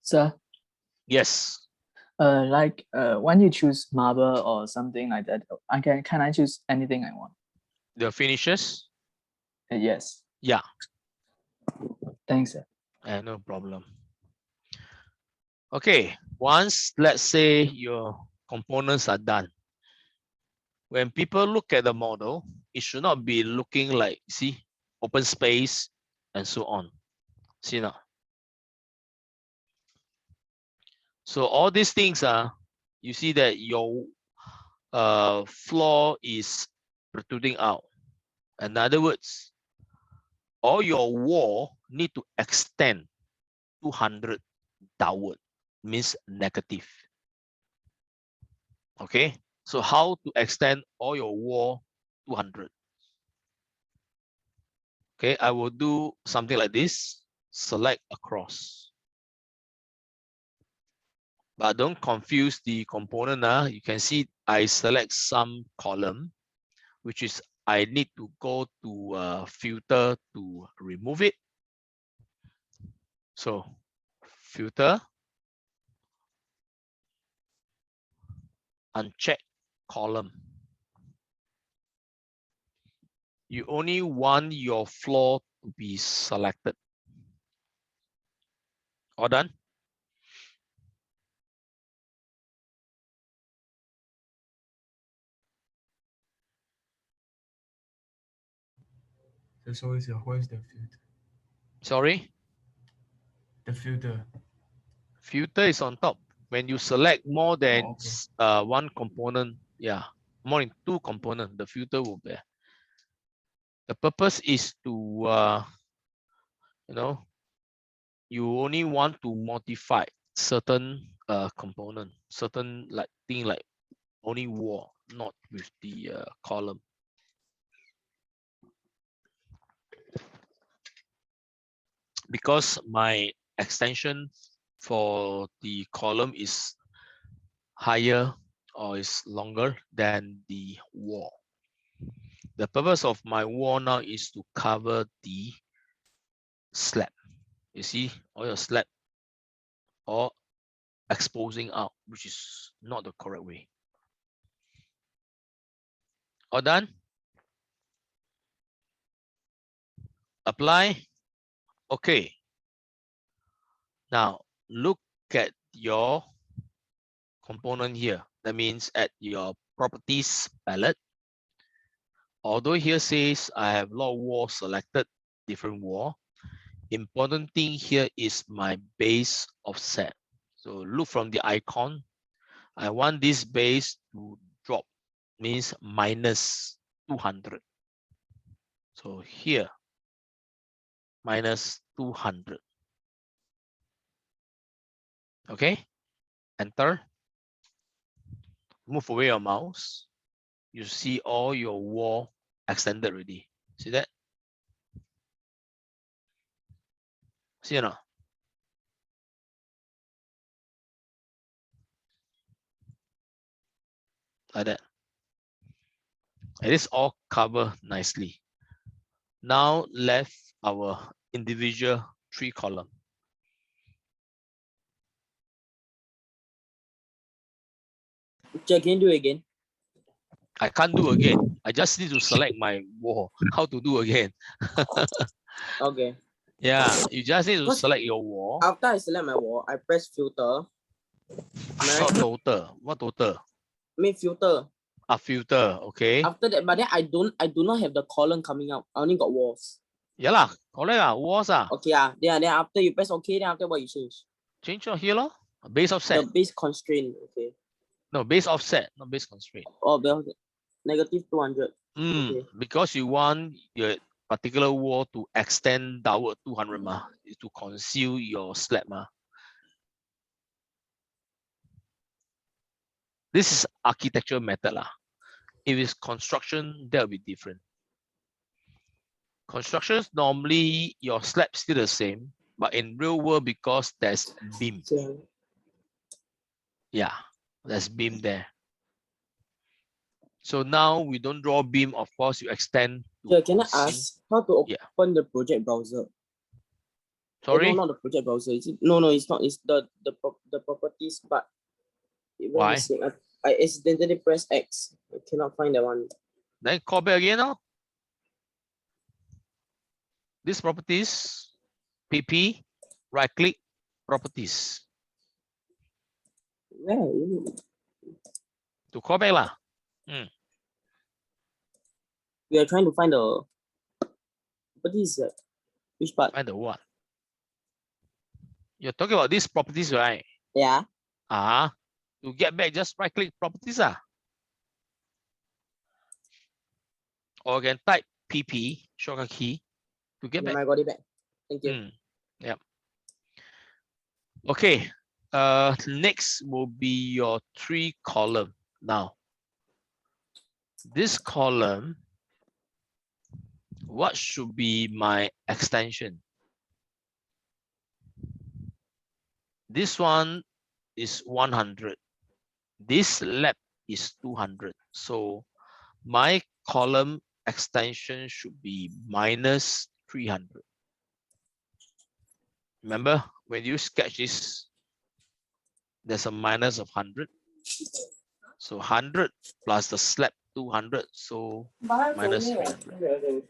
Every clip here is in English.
Sir, Yes. when you choose marble or something like that, can I choose anything I want? The finishes? Yes. Yeah. Thanks, sir. No problem. Okay, once let's say your components are done. When people look at the model, it should not be looking like, see, open space and so on. See now. So all these things are, you see that your floor is protruding out. In other words, all your wall need to extend 200 downward, means negative. Okay, so how to extend all your wall 200? Okay, I will do something like this. Select across. But don't confuse the component. You can see I select some column, which is I need to go to filter to remove it. So filter, uncheck column. You only want your floor to be selected. All done? Sorry, sir, where's the filter? Sorry? The filter. Filter is on top. When you select more than okay. one component, yeah, more than two components, the filter will be. The purpose is to, you only want to modify certain component, certain like thing like only wall, not with the column. Because my extension for the column is higher or is longer than the wall. The purpose of my wall now is to cover the slab. You see, all your slab or exposing out, which is not the correct way. All done? Apply. Okay. Now look at your component here. That means at your properties palette. Although here says I have a lot of wall selected, different wall. Important thing here is my base offset. So look from the icon. I want this base to drop, means minus 200. So here, minus 200. Okay, enter. Move away your mouse. You see all your wall extended already. See that? See or not? Like that. It is all covered nicely. Now left our individual 3 column. Can you do it again? I can't do again. I just need to select my wall. How to do again? Okay. Yeah, you just need to select your wall. After I select my wall, I press filter. Not total. What total? Filter. A filter. Okay. After that, but then I do not have the column coming out. I only got walls. Yeah lah, correct lah. Walls ah. Okay, then after you press OK, then after what you change? Change here lor. Base offset. The base constraint. Okay. No, base offset, not base constraint. Oh, negative 200. Okay. Because you want your particular wall to extend downward 200 to conceal your slab This is architectural method lah. If it's construction, that will be different. Constructions normally your slab still the same, but in real world because there's beam. Yeah, there's beam there. So now we don't draw beam, of course you extend. Can I ask how to open the project browser? Sorry, No, not the project browser. Is it? No, it's not. It's the properties, but it went why? missing. I accidentally pressed X. I cannot find that one. Then call back again now. This properties, PP, right click, properties. Where? To call back lah. We are trying to find the properties. Which part? Find the what? You're talking about these properties, right? Yeah. To get back, just right click properties. Or you can type PP, shortcut key, to get back. I got it back. Thank you. Yep. Okay. Next will be your 3 column. Now, this column, what should be my extension? This one is 100. This slab is 200. So my column extension should be minus 300. Remember, when you sketch this, there's a minus of 100. So 100 plus the slab 200. So minus 300.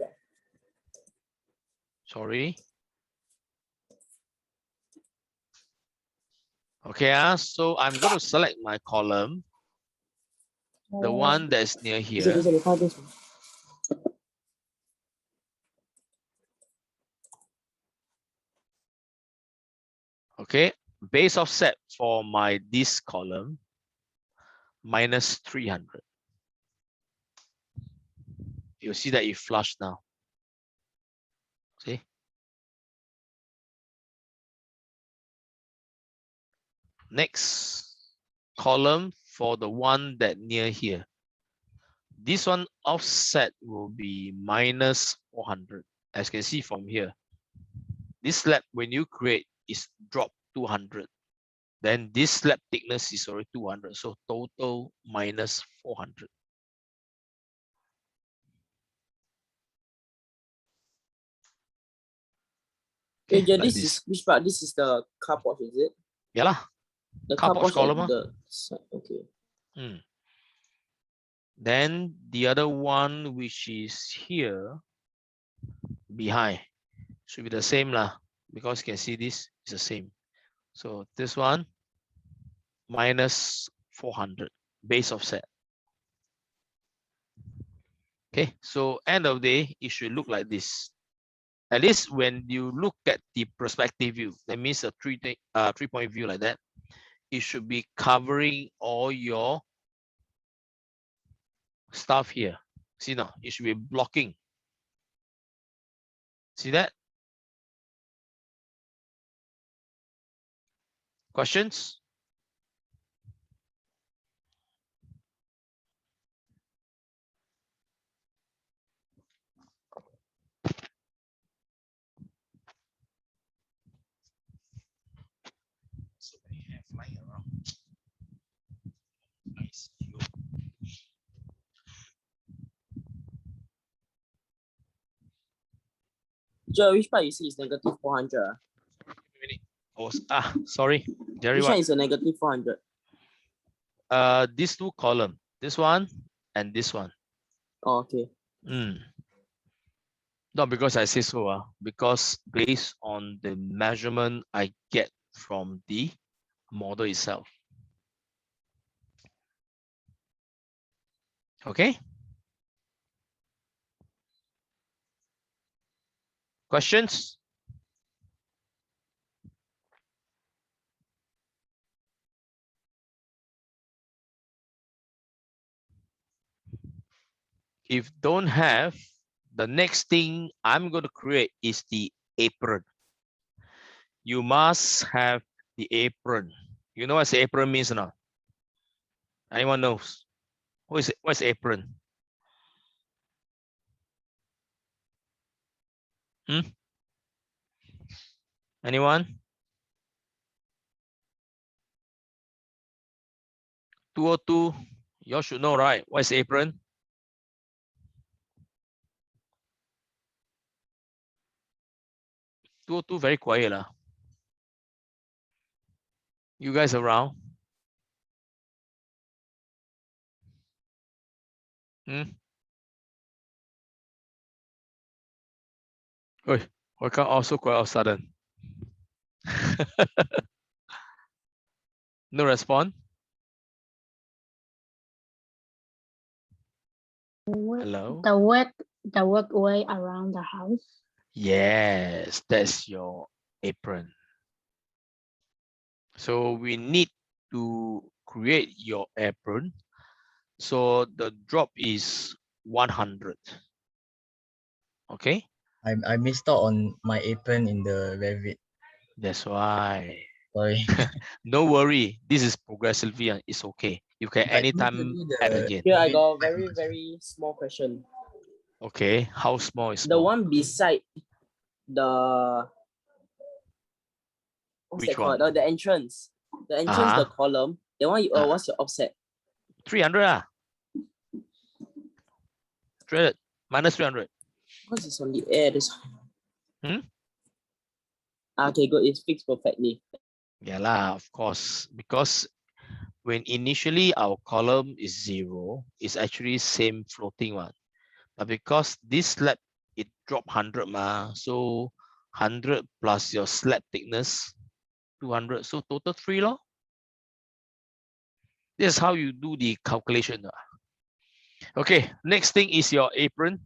Sorry. Okay, so I'm going to select my column, the one that's near here. Okay, base offset for my this column, minus 300. You'll see that it flushed now. See? Next column for the one that near here. This one offset will be minus 400. As you can see from here. This slab, when you create, is drop 200. Then this slab thickness is already 200. So total minus 400. Okay, Okay, yeah, like this is which part? This is the carport, is it? Yeah lah. The Carport carport column. on the side. Okay. Then the other one, which is here behind, should be the same lah, because you can see this is the same. So this one minus 400 base offset. Okay, so end of the day, it should look like this. At least when you look at the perspective view, that means a three-point view like that, it should be covering all your stuff here. See now, it should be blocking. See that? Questions? So many hair flying around. Nice. Joe, which part you see is negative 400? Sorry, Jerry. Which one is a negative 400? These 2 columns, this one and this one. Oh, okay. Not because I say so, because based on the measurement I get from the model itself. Okay. Questions? If don't have, the next thing I'm going to create is the apron. You must have the apron. You know what apron means or not? Anyone knows? What's apron? Anyone? 202, you all should know, right? What's apron? 202 very quiet lah. You guys around? Oi, why can't also quiet all of a sudden? No response? Hello? The walkway around the house. Yes, that's your apron. So we need to create your apron. So the drop is 100. Okay, I missed out on my apron in the Revit. that's why. Sorry. No worry, this is progressively, it's okay. You can But anytime usually add the- again. Here I Revit got a quite very, much. very small question. Okay, how small is The small? one beside the what's Which that called? one? The entrance. The entrance, the Uh-huh. column. That one, what's your offset? 300 ah. 300 minus 300. Because it's on the air. This. Hmm? Okay, good. It's fixed perfectly. Yeah lah, of course, because when initially our column is 0, it's actually same floating one. But because this slab, it dropped 100 ma, so 100 plus your slab thickness, 200, so total 3 lor. This is how you do the calculation. Okay, next thing is your apron.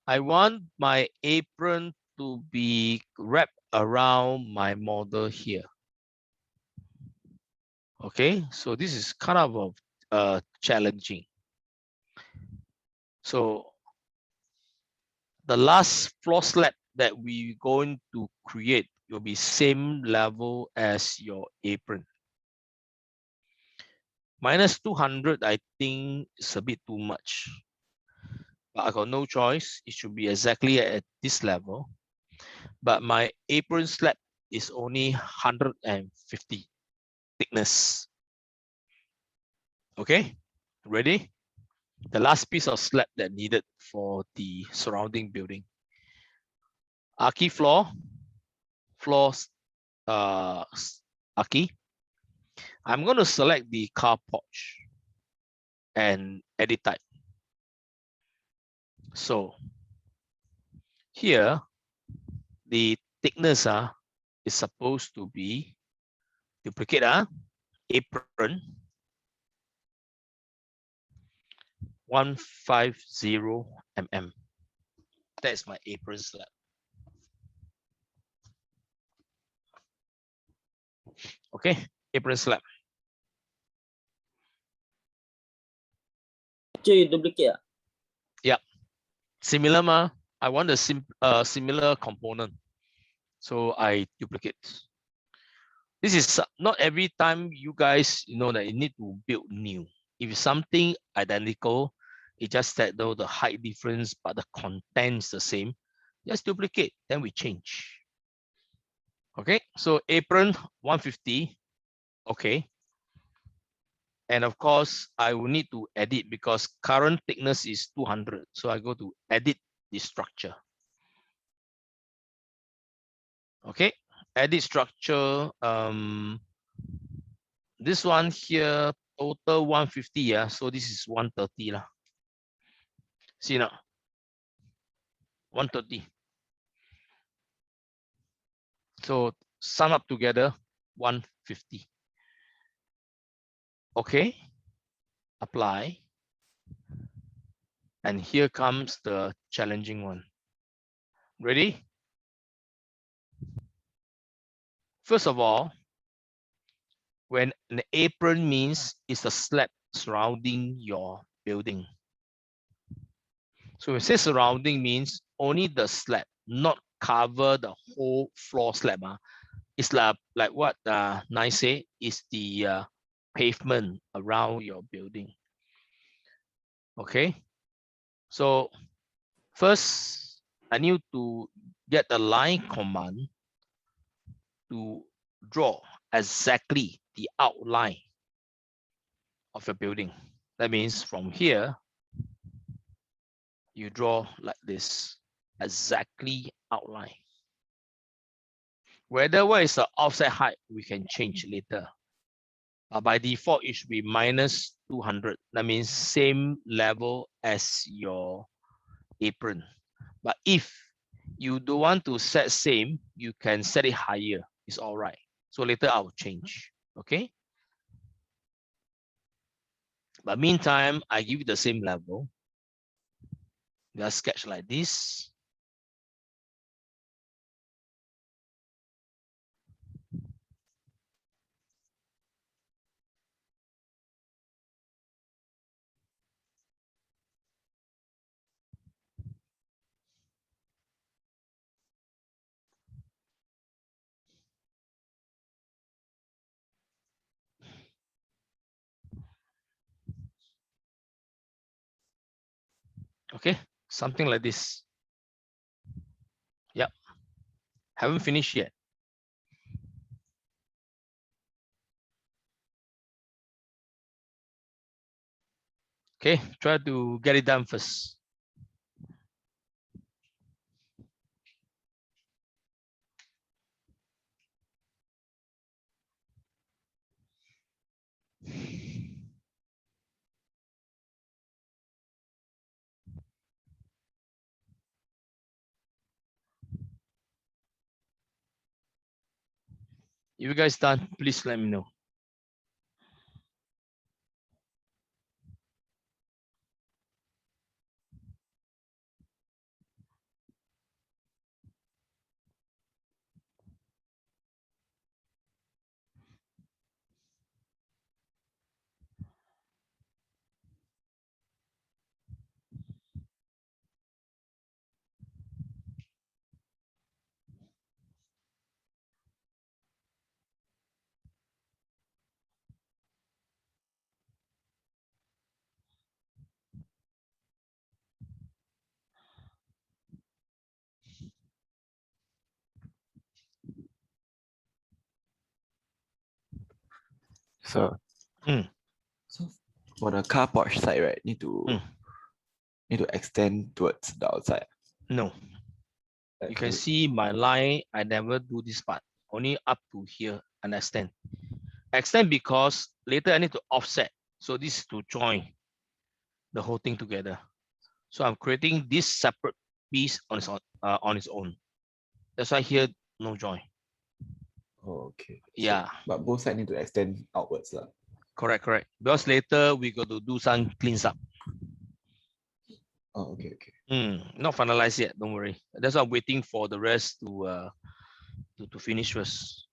I want my apron to be wrapped around my model here. Okay, so this is kind of challenging. So the last floor slab that we're going to create will be same level as your apron. Minus 200, I think is a bit too much. But I got no choice. It should be exactly at this level. But my apron slab is only 150 thickness. Okay, ready? The last piece of slab that needed for the surrounding building. Archi floors, Archi. I'm going to select the car porch and edit type. So here, the thickness is supposed to be duplicate apron 150 mm. That's my apron slab. Okay, apron slab. Actually, you duplicate. Yeah, similar ma. I want a similar component, so I duplicate. This is not every time you guys know that you need to build new. If it's something identical, it just that though the height difference, but the content is the same, just duplicate, then we change. Okay, so apron 150. Okay. And of course, I will need to edit because current thickness is 200. So I go to edit the structure. Okay, edit structure. This one here, total 150. Yeah, so this is 130 lah. See now, 130. So sum up together, 150. Okay, apply. And here comes the challenging one. Ready? First of all, when an apron means it's a slab surrounding your building. So it says surrounding means only the slab, not cover the whole floor slab. It's like what Nice say is the pavement around your building. Okay, so first I need to get the line command to draw exactly the outline of your building. That means from here, you draw like this, exactly outline. Whether what is the offset height, we can change later. By default, it should be minus 200. That means same level as your apron. But if you don't want to set same, you can set it higher. It's all right. So later I'll change. Okay. But meantime, I give you the same level. Just sketch like this. Okay, something like this. Yep. Haven't finished yet. Okay, try to get it done first. If you guys done, please let me know. So, Mm. so for the car porch side, right, need to extend towards the outside. No, you can see my line. I never do this part. Only up to here and extend. Extend because later I need to offset. So this is to join the whole thing together. So I'm creating this separate piece on its own. That's why here no join. Oh, okay. Yeah. But both sides need to extend outwards, lah. Correct. Because later we got to do some cleans up. Oh, okay. Not finalized yet. Don't worry. That's why I'm waiting for the rest to finish first.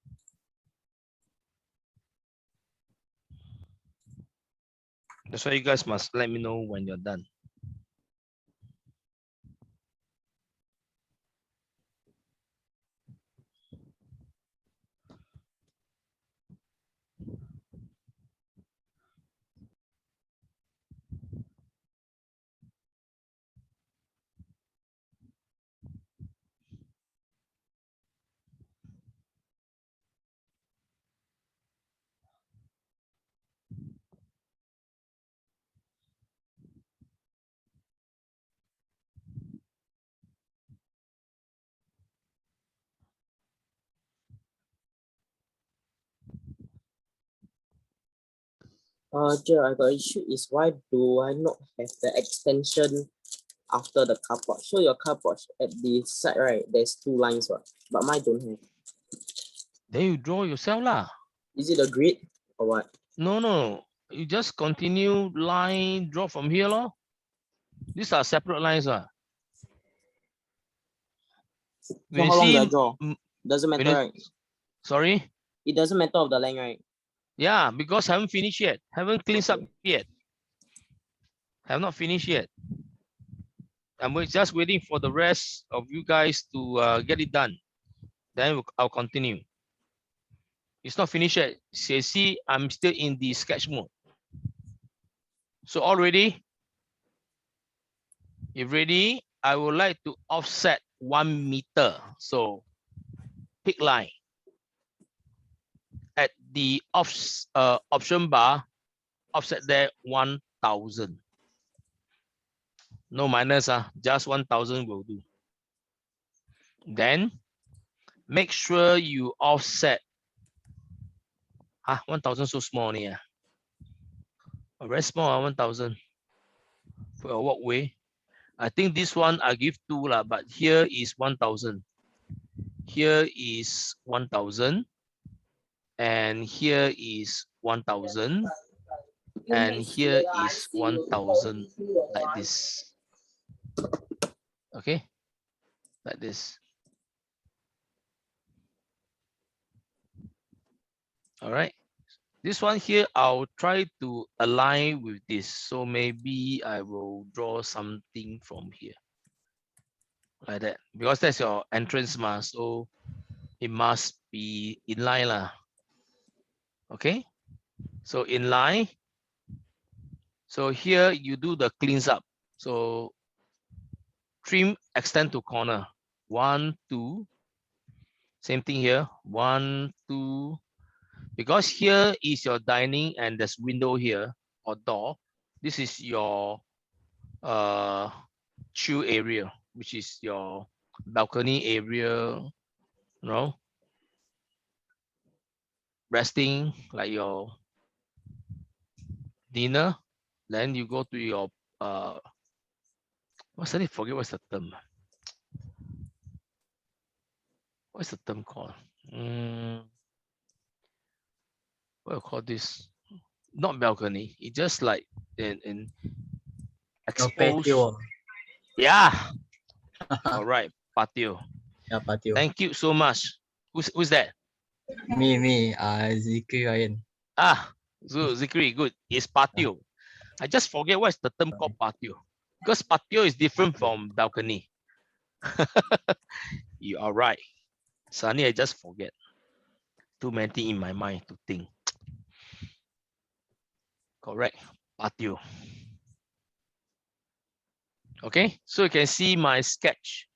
That's why you guys must let me know when you're done. Joe, I got issue is why do I not have the extension after the car porch? So your car porch at the side, right? There's two lines, what? But mine don't have. Then you draw yourself lah. Is it a grid or what? No. You just continue line draw from here lor. These are separate lines. So When how long you do I see, draw? Doesn't matter, right? sorry? It doesn't matter of the length, right? Yeah, because haven't finished yet. Haven't cleaned up yet. Have not finished yet. I'm just waiting for the rest of you guys to get it done. Then I'll continue. It's not finished yet. See, I'm still in the sketch mode. So already, if ready, I would like to offset 1 meter. So pick line. At the option bar, offset there 1000. No minus, just 1000 will do. Then make sure you offset. 1,000 so small only. Very small, 1,000 for a walkway. I think this one I give 2 lah, but here is 1,000. Here is 1,000. And here is 1,000. And here is 1,000 like this. Okay, like this. All right. This one here, I'll try to align with this. So maybe I will draw something from here. Like that. Because that's your entrance mask. So it must be in line lah. Okay. So in line. So here you do the cleans up. So trim, extend to corner. 1, 2. Same thing here. 1, 2. Because here is your dining and there's window here or door. This is your chill area, which is your balcony area, resting like your dinner. Then you go to your suddenly forget what's the term. What's the term called? What do you call this? Not balcony. It's just like in exposed. Patio. Yeah. All right, patio. Yeah, patio. Thank you so much. Who's that? Me, Zikri Ryan. So Zikri, good. It's patio. I just forget what's the term called patio. Because patio is different from balcony. You are right. Suddenly I just forget. Too many in my mind to think. Correct. Patio. Okay, so you can see my sketch.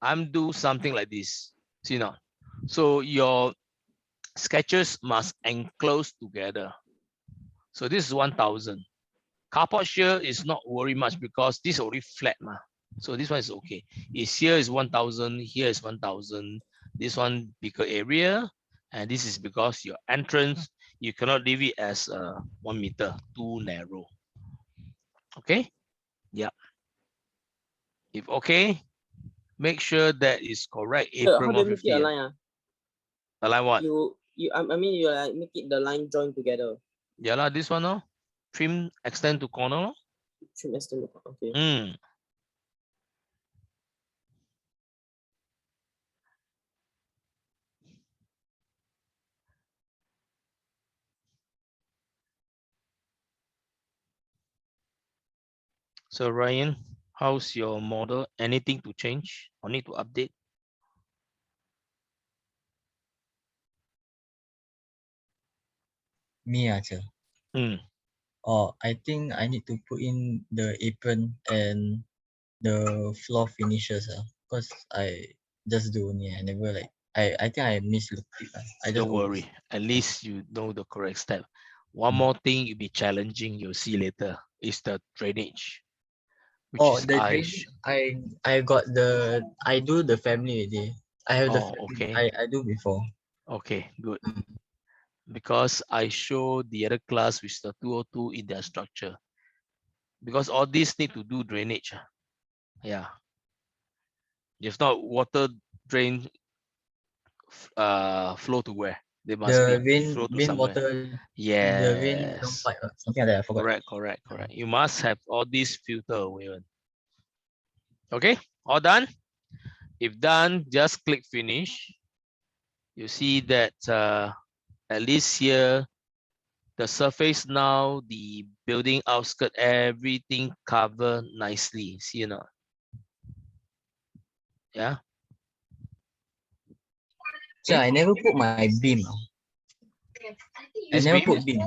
I'm do something like this. See now. So your sketches must enclose together. So this is 1,000. Carport here is not worry much because this is already flat. So this one is okay. Here is 1,000, here is 1,000. This one bigger area. And this is because your entrance, you cannot leave it as 1 meter, too narrow. Okay? Yeah. If okay, make sure that is correct. So how do you make it 150. align? Align what? I mean you like make it the line join together. Yeah lah, this one no. Trim extend to corner no. Trim extend. Okay. So Ryan, how's your model? Anything to change or need to update? Me, Sir. Oh, I think I need to put in the apron and the floor finishes. Because I just do only. I never like. I think I mislooked it. I just Don't worry. At least you know the correct step. One more thing you'll be challenging, you'll see later, is the drainage. The drainage, I got the, I do the family already. I have the family. Okay. I do before. Okay, good. Because I show the other class with the 202 in their structure. Because all these need to do drainage. Yeah. If not, water drain flow to where? They must be flow to somewhere. Water. Yes. The rain pipe, something like that. I forgot. Correct. You must have all these filter away. Okay, all done. If done, just click finish. You see that at least here, the surface now, the building outskirt, everything covered nicely. See or not? Yeah. So I never put my beam. I never put beam.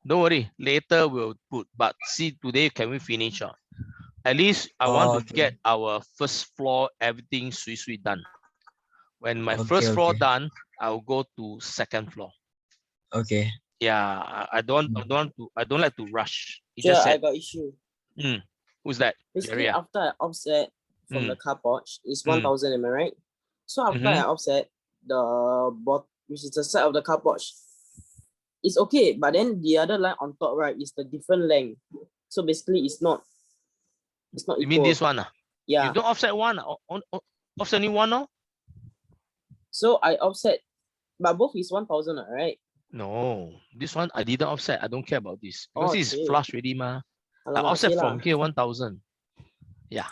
Don't worry, later we'll put. But see, today can we finish? At least I want to get our first floor, everything sweet done. When my first floor done, I'll go to second floor. Okay. Yeah, I don't like to rush. Sure, I got issue. Who's that? Basically, after I offset from the carport, it's 1,000, am I right? So after I offset, which is the side of the car porch, it's okay. But then the other line on top, right, is the different length. So basically, it's not You equal. mean this one? Yeah. You don't offset one, offset only one, no? So I offset, but both is 1,000, right? No, this one I didn't offset. I don't care about this because Oh, it's okay. flush already, ma. I Alamak, offset okay from lah. here 1,000. Yeah,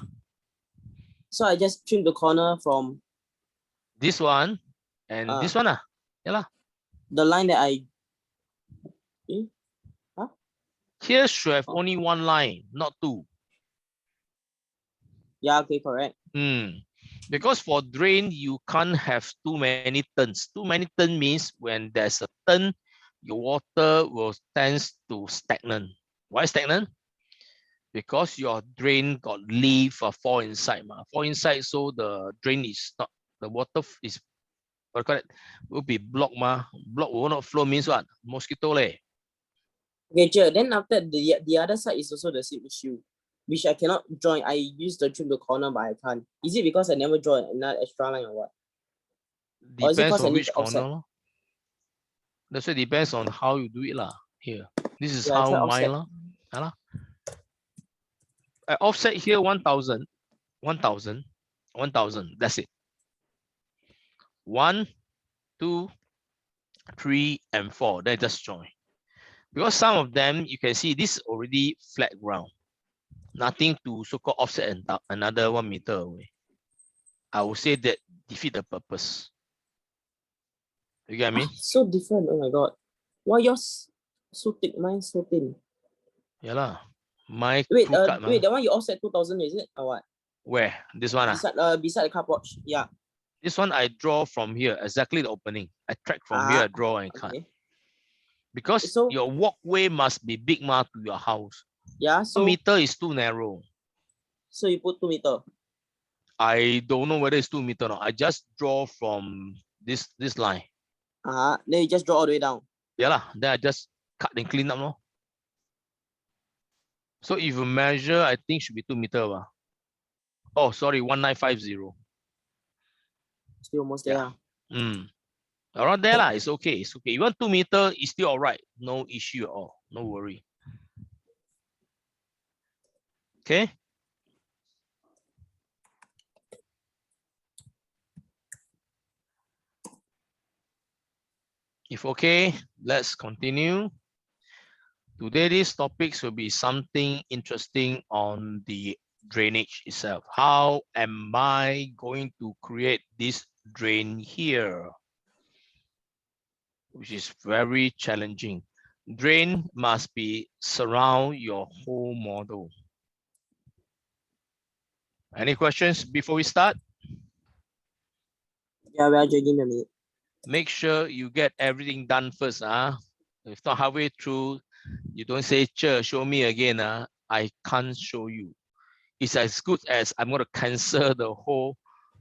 So I just trim the corner from this one and this one, yeah lah. the line that I. Here should have Oh. only one line, not two. Yeah, okay, correct. Because for drain, you can't have too many turns. Too many turn means when there's a turn, your water will tends to stagnant. Why stagnant? Because your drain got leaf or fall inside, fall inside, so the drain is not, the water is, what you call it, will be blocked, block will not flow means what? Mosquito leh. Okay, sure. Then after the other side is also the same issue, which I cannot join. I used to trim the corner, but I can't. Is it because I never draw another extra line or what? Or is it Depends 'cause I on need which to offset? corner. That's why it depends on how you do it lah. Here, this is Yeah, I how try mine offset. lah. I offset here 1,000, 1,000, 1,000. That's it. 1, 2, 3, and 4. Then just join. Because some of them you can see this already flat ground. Nothing to so-called offset and another 1 meter away. I would say that defeat the purpose. You get what I mean? So different. Oh my god. Why yours so thick? Mine so thin. Yeah lah. My Wait, crew cut, wait, that one you offset 2,000, is it? Or what? Where? This one? Beside the car porch. Yeah. This one I draw from here, exactly the opening. I track from here, I draw and cut. Okay. Because So- your walkway must be big to your house. Yeah, 1 so meter is too narrow. so you put 2 meter. I don't know whether it's 2 meter or not. I just draw from this line. Then you just draw all the way down. Yeah lah. Then I just cut and clean up, no? So if you measure, I think should be 2 meter. Oh, sorry, 1950. Still almost there. Yeah. Around there lah, it's okay. It's okay. Even 2 meter is still all right. No issue at all. No worry. Okay. If okay, let's continue. Today, these topics will be something interesting on the drainage itself. How am I going to create this drain here? Which is very challenging. Drain must be surround your whole model. Any questions before we start? Yeah, we are give me a minute. Make sure you get everything done first. If not halfway through, you don't say, show me again. I can't show you. It's as good as I'm going to cancel the whole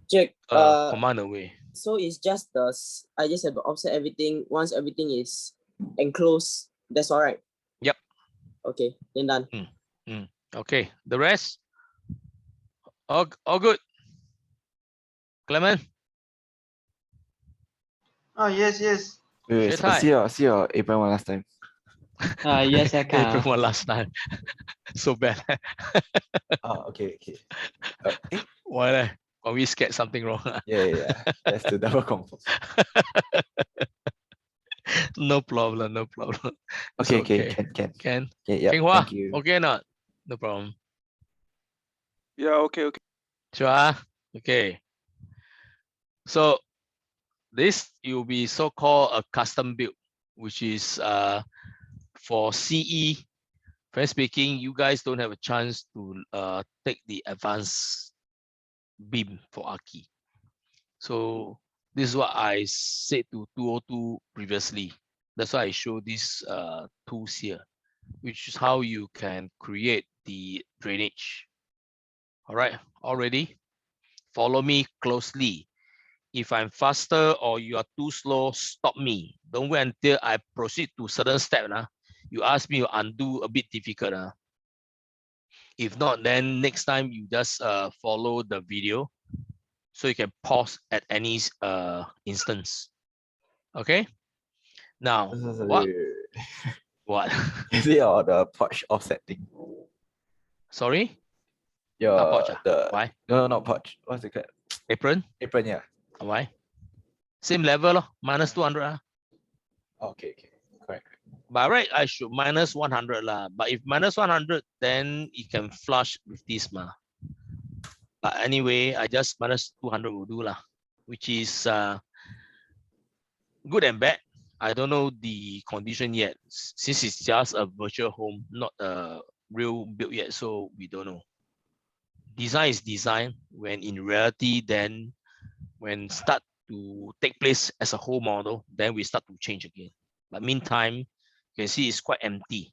Check. command away. So it's just I just have to offset everything. Once everything is enclosed, that's all right. Yep. Okay, then done. Okay, the rest, all good. Clement, Oh, yes. Wait, Shit, hi. see your apron one last time. Yes, I can. April one last time. So bad. Oh, okay. Why? Are we scared something wrong? Yeah. That's to double confirm. No problem. It's Okay, can. Can. Okay, yeah, Kenghua, thank you. okay or not? No problem. Yeah, okay. Sure. Okay. So this will be so-called a custom build, which is for CE. Frankly speaking, you guys don't have a chance to take the advanced beam for Aki. So this is what I said to 202 previously. That's why I show these tools here, which is how you can create the drainage. All right, already follow me closely. If I'm faster or you are too slow, stop me. Don't wait until I proceed to certain step. You ask me to undo, a bit difficult. If not, then next time you just follow the video So you can pause at any instance. Okay. Now, what? Is it or the porch offset thing? Sorry? Your porch, Why? No, not porch. What's it called? Apron? Apron, yeah. Why? Same level, minus 200. Okay, correct. By right, I should minus 100 lah. But if minus 100, then it can flush with this ma. But anyway, I just minus 200 will do lah, which is good and bad. I don't know the condition yet, since it's just a virtual home, not a real build yet, so we don't know. Design is design, when in reality, then when start to take place as a whole model, then we start to change again. But meantime, you can see it's quite empty.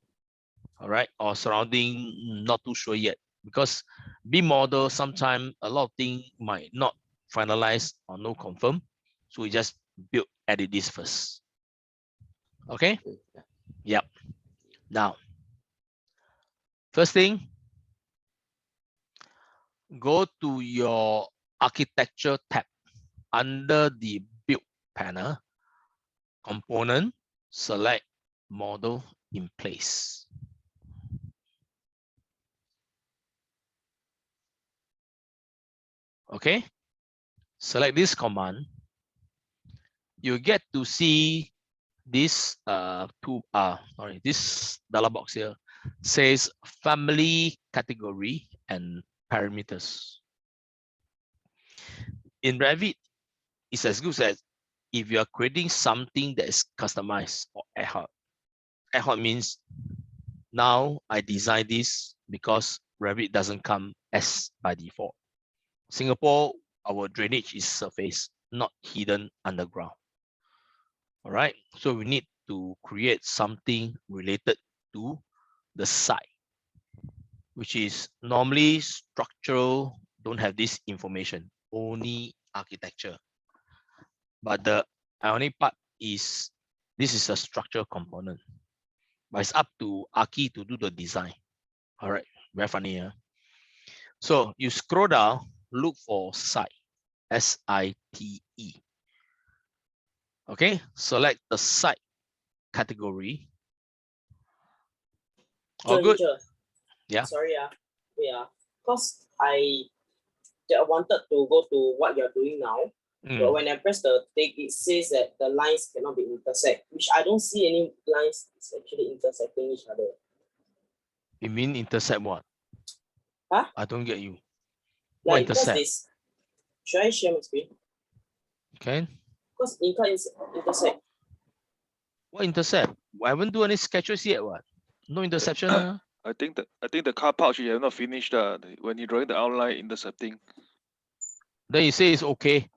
All right, or surrounding, not too sure yet, because B model sometimes a lot of things might not finalize or no confirm, so we just build edit this first. Okay. Yep. Now, first thing, go to your architecture tab under the build panel, component, select model in place. Okay, select this command. You get to see this this dialog box here says family, category, and parameters. In Revit, it's as good as if you are creating something that is customized or ad hoc. Ad hoc means now I design this because Revit doesn't come as by default. Singapore, our drainage is surface, not hidden underground. All right, so we need to create something related to the site, which is normally structural, don't have this information, only architecture. But the ironic part is this is a structural component, but it's up to Archi to do the design. All right, very funny. Huh? So you scroll down, look for site, S-I-T-E. Okay, select the site category. All good. Yeah. Sorry, because I wanted to go to what you're doing now, but when I press the tick, it says that the lines cannot be intersect, which I don't see any lines is actually intersecting each other. You mean intersect what? Huh? I don't get you. Like, What intersect? Should I share my screen? Okay. Because intersect. What intercept? I haven't do any sketches yet. What? No interception. I think the car pouch you have not finished when you're drawing the outline intercepting. Then you say it's okay.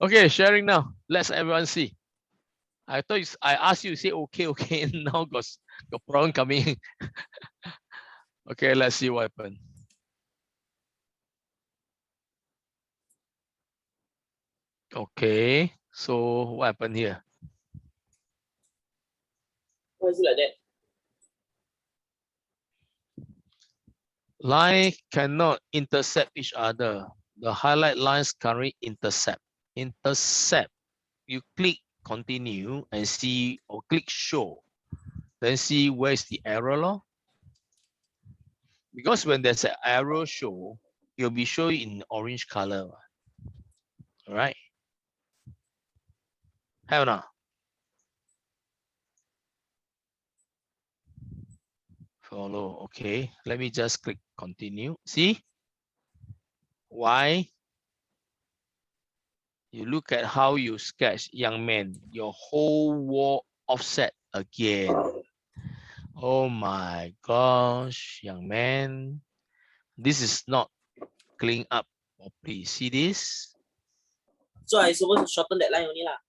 Okay, sharing now. Let's everyone see. I thought I asked you to say okay, okay. Now got problem coming. Okay, let's see what happened. Okay, so what happened here? Why is it like that? Line cannot intercept each other. The highlight lines currently intercept. Intercept. You click continue and see, or click show. Then see where's the error law. Because when there's an arrow show, it'll be shown in orange color. All right. Have now. Follow. Okay. Let me just click continue. See? Why? You look at how you sketch, young man. Your whole wall offset again. Oh my gosh, young man. This is not clean up properly. See this? So I supposed to shorten that line only lah.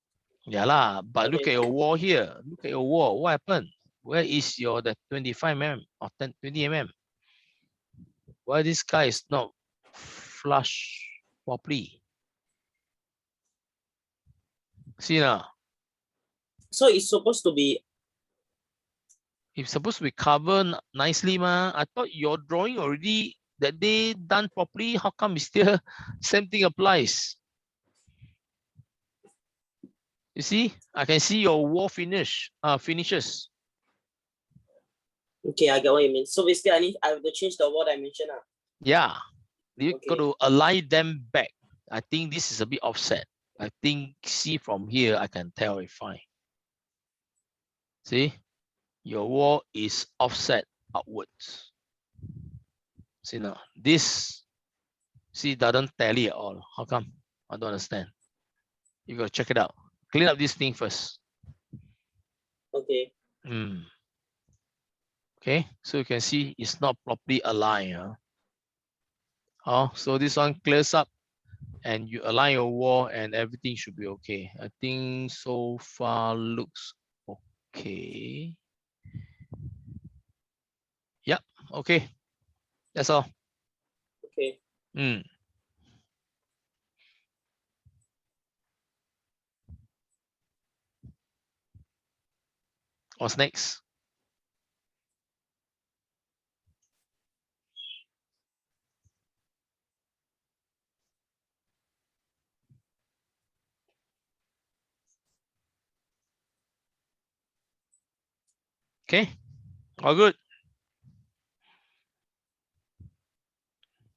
Yeah lah, but look Okay. at your wall here. Look at your wall. What happened? Where is the 25 mm or 20 mm? Why this guy is not flush properly? See now. So it's supposed to be. It's supposed to be covered nicely, ma. I thought your drawing already that day done properly, how come it's still same thing applies? You see, I can see your wall finishes. Okay, I get what you mean. So basically, I have to change the wall dimension. Yeah, you Okay. got to align them back. I think this is a bit offset. I think, see from here, I can tell it fine. See, your wall is offset outwards. See now, this, see, doesn't tally at all. How come? I don't understand. You got to check it out. Clean up this thing first. Okay. Okay, so you can see it's not properly aligned. Oh, so this one clears up and you align your wall and everything should be okay. I think so far looks okay. Yep, okay. That's all. Okay. What's next? Okay, all good.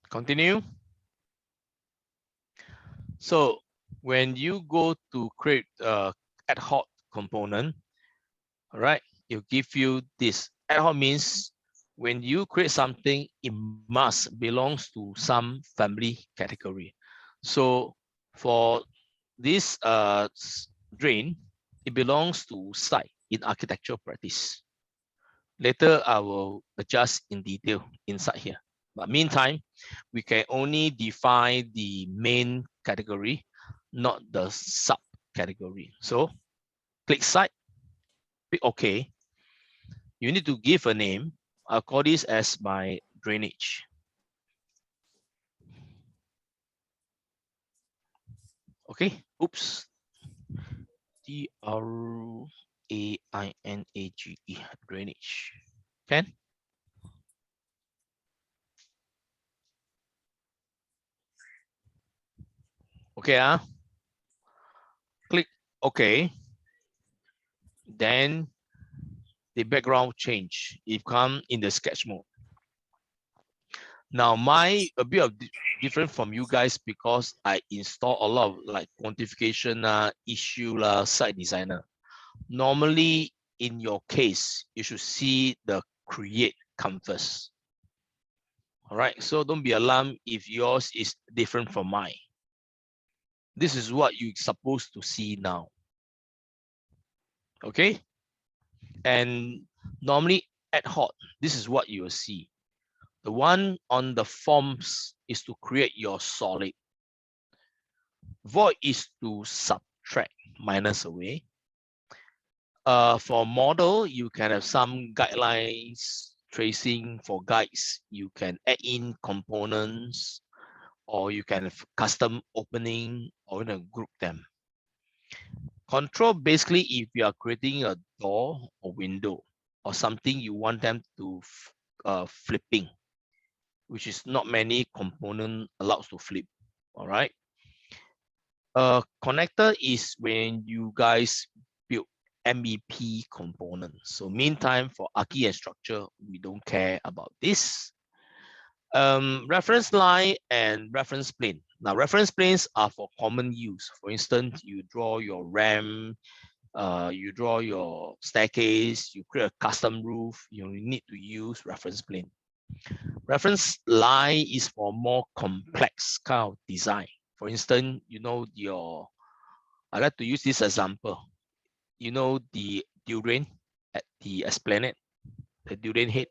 Continue. So when you go to create ad hoc component, all right, it give you this. Ad hoc means when you create something, it must belongs to some family category. So for this drain, it belongs to site in architectural practice. Later, I will adjust in detail inside here. But meantime, we can only define the main category, not the subcategory. So click site, click OK. You need to give a name. I'll call this as my drainage. Okay, oops. D-R-A-I-N-A-G-E, drainage. Can? Okay, click OK. Then the background change. It come in the sketch mode. Now my a bit of different from you guys because I install a lot of like quantification issue site designer. Normally in your case, you should see the create come first. All right, so don't be alarmed if yours is different from mine. This is what you're supposed to see now. Okay, and normally ad hoc, this is what you will see. The one on the forms is to create your solid. Void is to subtract, minus away. For model, you can have some guidelines, tracing for guides. You can add in components, or you can have custom opening, or group them. Control, basically, if you are creating a door or window or something you want them to flipping, which is not many component allows to flip. All right. Connector is when you guys build MEP components. So meantime, for archi and structure, we don't care about this. Reference line and reference plane. Now, reference planes are for common use. For instance, you draw your ramp, you draw your staircase, you create a custom roof, you need to use reference plane. Reference line is for more complex kind of design. For instance, I like to use this example. You know the durian at the Esplanade, the durian head.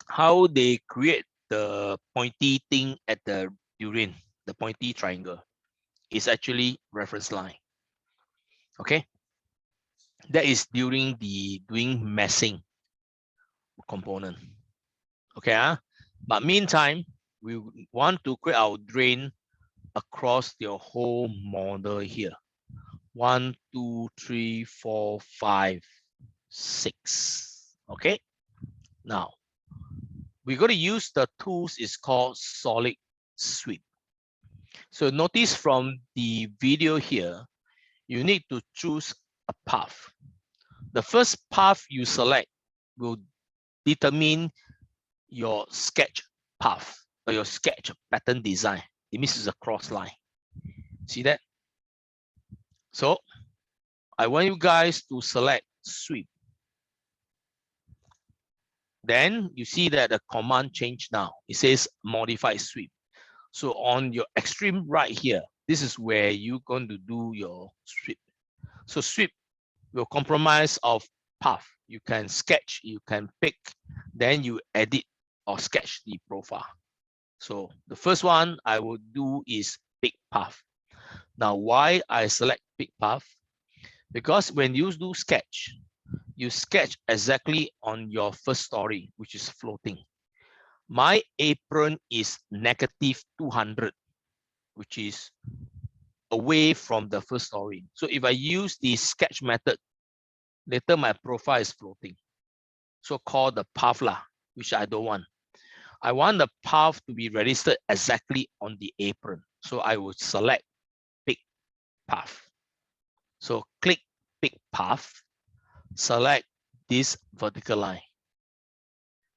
How they create the pointy thing at the durian, the pointy triangle, is actually reference line. Okay, that is during the doing messing component. Okay, but meantime, we want to create our drain across your whole model here. 1, 2, 3, 4, 5, 6. Okay. Now, we're going to use the tools is called solid sweep. So notice from the video here, you need to choose a path. The first path you select will determine your sketch path or your sketch pattern design. It means it's a cross line. See that? So I want you guys to select sweep. Then you see that the command changed now. It says modify sweep. So on your extreme right here, this is where you're going to do your sweep. So sweep will compromise of path. You can sketch, you can pick, then you edit or sketch the profile. So the first one I will do is pick path. Now, why I select pick path? Because when you do sketch, you sketch exactly on your first story, which is floating. My apron is -200, which is away from the first story. So if I use the sketch method, later my profile is floating. So called the path lah, which I don't want. I want the path to be registered exactly on the apron. So I will select pick path. So click pick path, select this vertical line.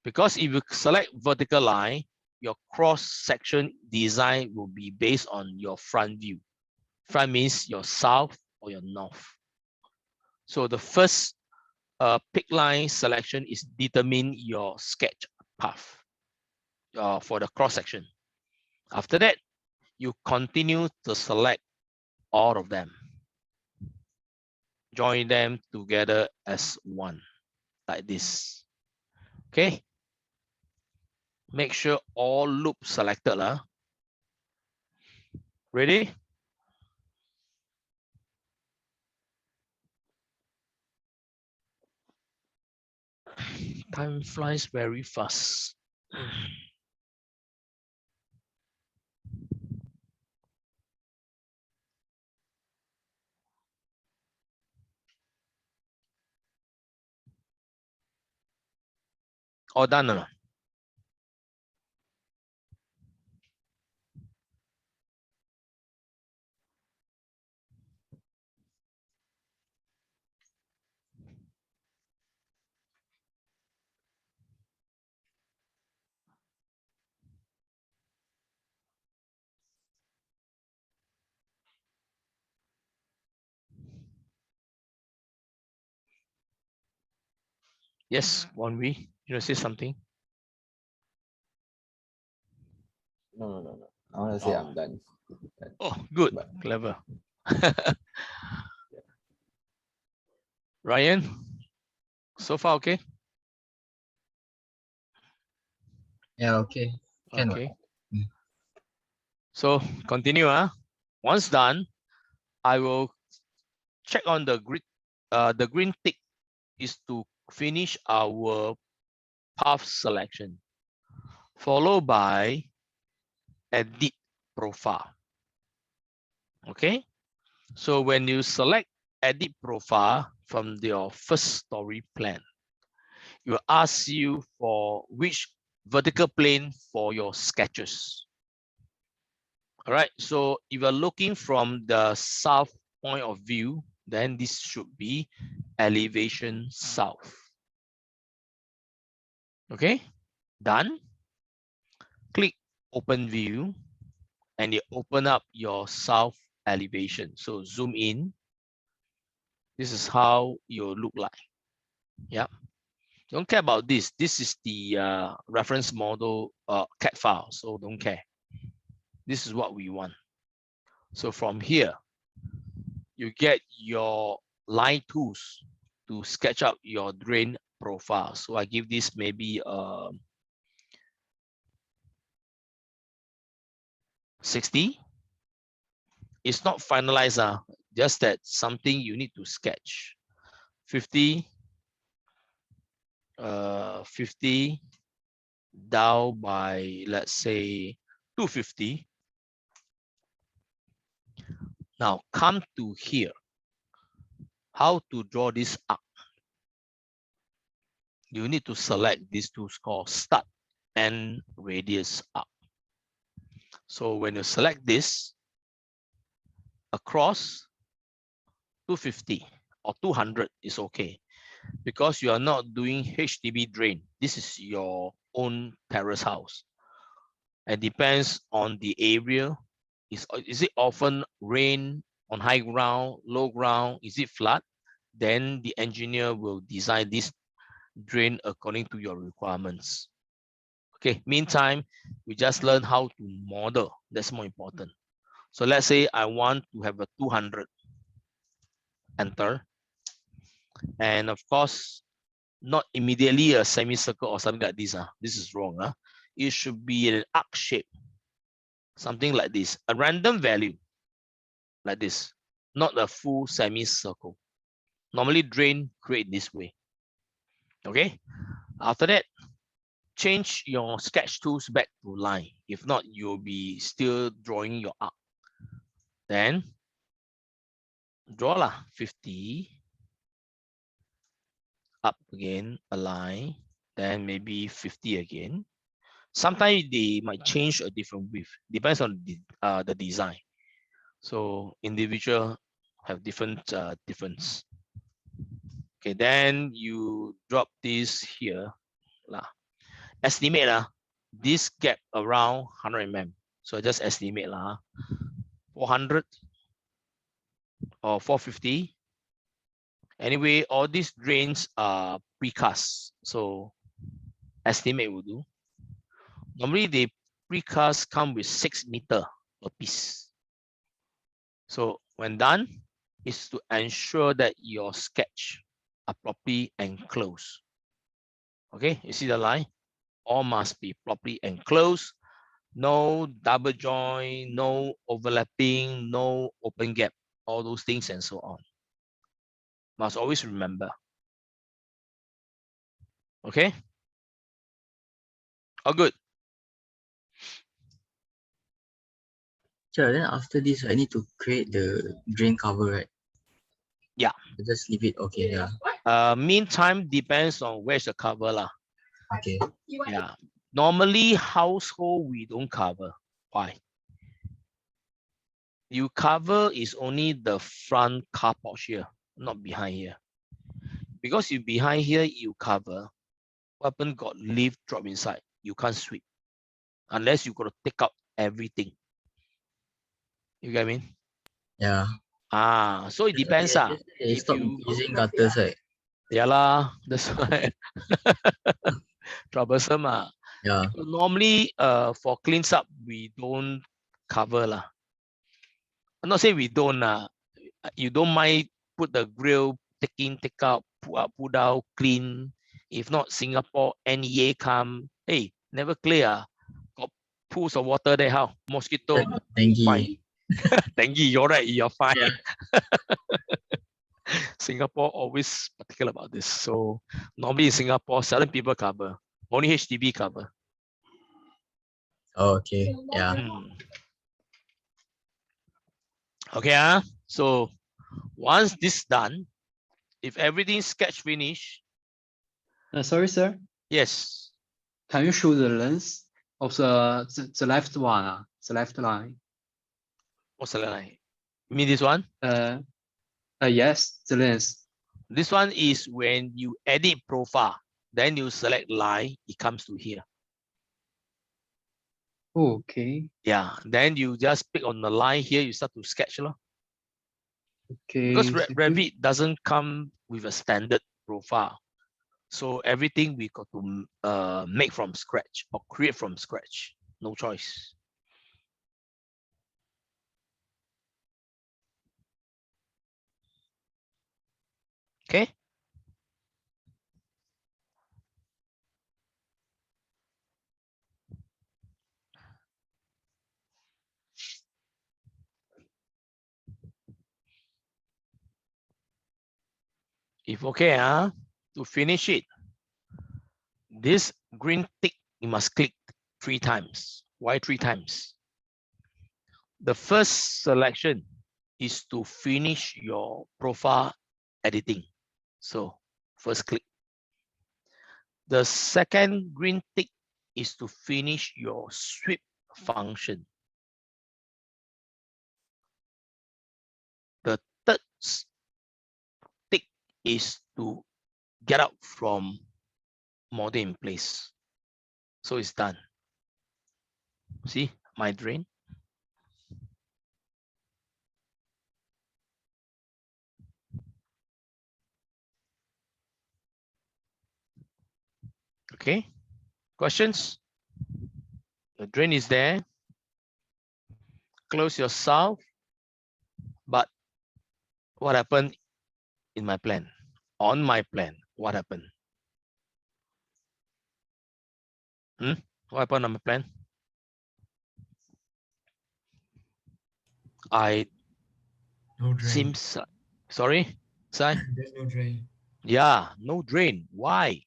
Because if you select vertical line, your cross section design will be based on your front view. Front means your south or your north. So the first pick line selection is determine your sketch path for the cross section. After that, you continue to select all of them. Join them together as one, like this. Okay. Make sure all loops selected. Ready? Time flies very fast. All done or not? Yes, Wanwi, you want to say something? No. I want to say Oh. I'm done. Oh, good, But- clever. Ryan, so far okay? Yeah, okay. Can Okay. Mm. So continue. Once done, I will check on the grid. The green tick is to finish our path selection, followed by edit profile. Okay. So when you select edit profile from your first story plan, it will ask you for which vertical plane for your sketches. All right, so if you're looking from the south point of view, then this should be elevation south. Okay, done. Click open view and you open up your south elevation. So zoom in. This is how you look like. Yeah. Don't care about this. This is the reference model CAD file, so don't care. This is what we want. So from here, you get your line tools to sketch out your drain profile. So I give this maybe 60. It's not finalized, just that something you need to sketch. 50, 50 down by, let's say, 250. Now come to here. How to draw this up? you need to select these two called start and radius up. So when you select this across 250 or 200 is okay, because you are not doing HDB drain. This is your own terrace house. It depends on the area. Is it often rain on high ground, low ground? Is it flat? Then the engineer will design this drain according to your requirements. Okay, meantime, we just learn how to model. That's more important. So let's say I want to have a 200. Enter. And of course, not immediately a semicircle or something like this. This is wrong. It should be an arc shape. Something like this. A random value like this. Not a full semicircle. Normally drain create this way. Okay. After that, change your sketch tools back to line. If not, you'll be still drawing your arc. Then draw 50. Up again, a line. Then maybe 50 again. Sometimes they might change a different width. Depends on the design. So individual have different difference. Okay, then you drop this here. Estimate this gap around 100 mm. So just estimate 400 or 450. Anyway, all these drains are precast. So estimate will do. Normally the precast come with 6 meters per piece. So when done, is to ensure that your sketch are properly enclosed. Okay, you see the line? All must be properly enclosed. No double joint, no overlapping, no open gap, all those things and so on. Must always remember. Okay? All good. Sure, then after this, I need to create the drain cover, right? Yeah. Just leave it. Okay, yeah. Meantime, depends on where's the cover lah. Okay. Yeah. Normally, household we don't cover. Why? You cover is only the front car porch here, not behind here. Because you behind here, you cover. Weapon got leaf drop inside. You can't sweep unless you got to take out everything. You get what I mean? Yeah. So it depends. If stop using gutters, right? Yeah lah, that's why. Troublesome. Yeah. Normally, for cleans up, we don't cover lah. I'm not saying we don't. You don't mind put the grill, take in, take out, put out, clean. If not, Singapore NEA come. Hey, never clear. Got pools of water there. How? Mosquito. Dengue. Fine. Dengue, you're right. You're fine. Yeah. Singapore always particular about this. So normally in Singapore, seldom people cover. Only HDB cover. Oh, okay. Yeah. Okay. So once this done, if everything sketch finish. Sorry, sir. Yes. Can you show the length of the left one? The left line. What's the line? You mean this one? Yes, the length. This one is when you edit profile, then you select line, it comes to here. Okay. Yeah, then you just pick on the line here, you start to sketch. Okay. Because Revit doesn't come with a standard profile. So everything we got to make from scratch or create from scratch. No choice. Okay. If okay, to finish it, this green tick, you must click 3 times. Why 3 times? The first selection is to finish your profile editing. So first click. The second green tick is to finish your sweep function. The third tick is to get out from model in place. So it's done. See my drain. Okay, questions? The drain is there. Close your south. But what happened in my plan? On my plan, what happened? What happened on my plan? No drain. Seems sorry, Sai? There's no drain. Yeah, no drain. Why?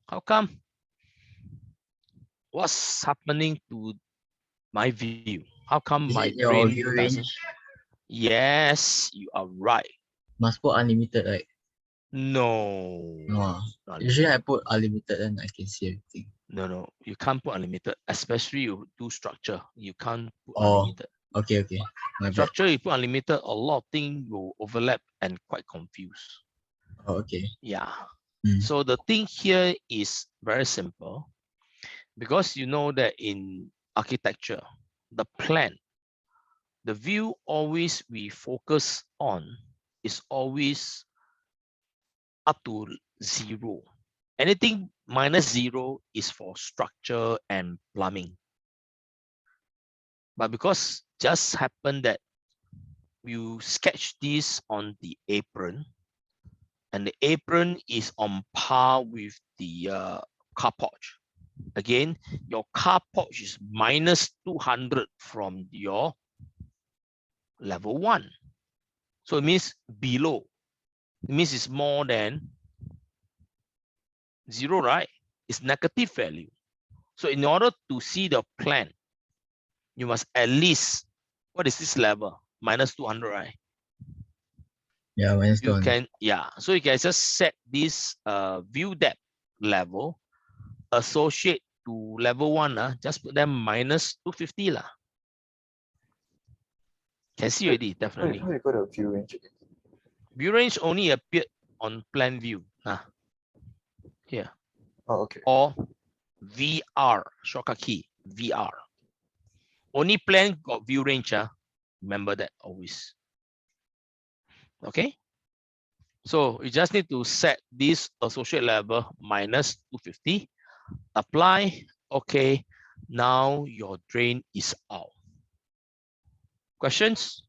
How come? What's happening to my view? How come Is my it your drain view doesn't? range? Yes, you are right. Must put unlimited, right? No. No. Not Usually I limited. put unlimited and I can see everything. No, you can't put unlimited, especially you do structure. You can't put Oh, unlimited. okay. My bad. Structure, you put unlimited, a lot of things will overlap and quite confused. Oh, okay. Yeah. Mm. So the thing here is very simple, because you know that in architecture, the plan, the view always we focus on is always up to 0. Anything minus 0 is for structure and plumbing. But because just happened that you sketch this on the apron, and the apron is on par with the car porch. Again, your car porch is minus 200 from your level 1. So it means below. It means it's more than 0, right? It's negative value. So in order to see the plan, you must at least, what is this level? Minus 200, right? Yeah, minus You 200. can, yeah. So you can just set this view depth level, associate to level 1, just put them minus 250 lah. Can see already, definitely. How you got a view range again? View range only appeared on plan view. Here. Oh, okay. Or VR, shortcut key, VR. Only plan got view range. Remember that always. Okay. So you just need to set this associate level minus 250. Apply. Okay. Now your drain is out. Questions?